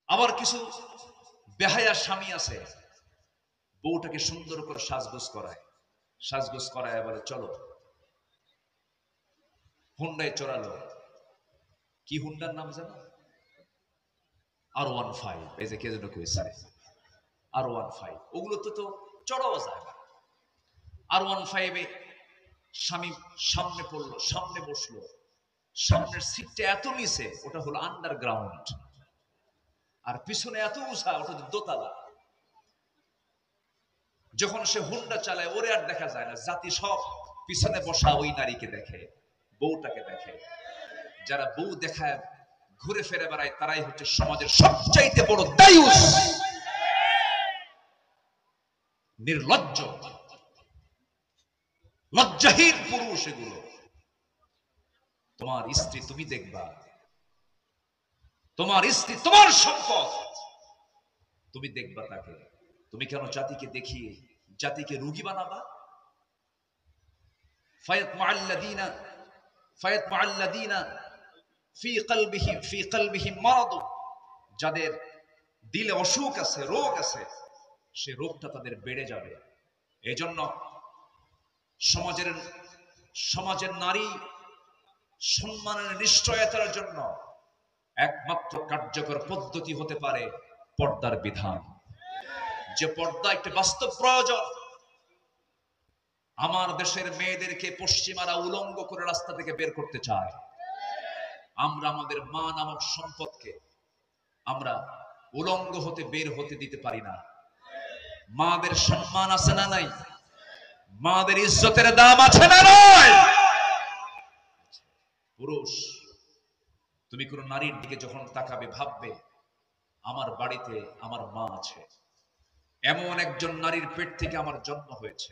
আবার কিছু বেহায়া স্বামী আছে, বউটাকে সুন্দর করে সাজগোজ করায় বলে চলো, হুন্ডায় চড়ালো। কি হুন্ডার নাম জানো? R15। এই যে কে যেন কইছে R15, ওগুলো তো চড়াও যায় না। R15 এ স্বামী সামনে পড়লো, সামনে বসলো, সামনের সিটটা এত নিচে, ওটা হলো আন্ডারগ্রাউন্ড, আর পিছনে এত উঁচা, ওটা দোতলা। যখন সে হুন্ডা চালায় ওরে আর দেখা যায় না, জাতি সব পিছনে বসা ওই নারীকে দেখে, বউটাকে দেখে। যারা বউ দেখায় ঘুরে ফিরে বেড়ায় তারাই হচ্ছে সমাজের সবচাইতে বড় দায়ুস, নির্লজ্জ, লজ্জাহীন পুরুষ এগুলো। তোমার স্ত্রী তুমি দেখবা, তোমার স্ত্রী তোমার সম্পদ, তুমি দেখবা তাকে। তুমি কেন জাতিকে দেখিয়ে জাতিকে রোগী বানাবা? ফায়াতমাআল্লাযীনা ফি কলবিহিম মারাদ, যাদের দিলে অসুখ আছে, রোগ আছে, সে রোগটা তাদের বেড়ে যাবে। এজন্য সমাজের নারী সম্মানের নিশ্চয়তার জন্য একমাত্র কার্যকর পদ্ধতি হতে পারে পর্দার বিধান। যে পর্দা একটি বাস্তব প্রয়োজন। আমার দেশের মেয়েদেরকে পশ্চিমারা উলঙ্গ করে রাস্তা থেকে বের করতে চায়। আমরা আমাদের মা নামক সম্পদকে আমরা উলঙ্গ হতে বের হতে দিতে পারি না। মাদের সম্মান আছে না নাই? মাদের ইজ্জতের দাম আছে না নাই? পুরুষ, তুমি কোন নারীর দিকে যখন তাকাবে ভাববে আমার বাড়িতে আমার মা আছে, এমন একজন নারীর পেট থেকে আমার জন্ম হয়েছে।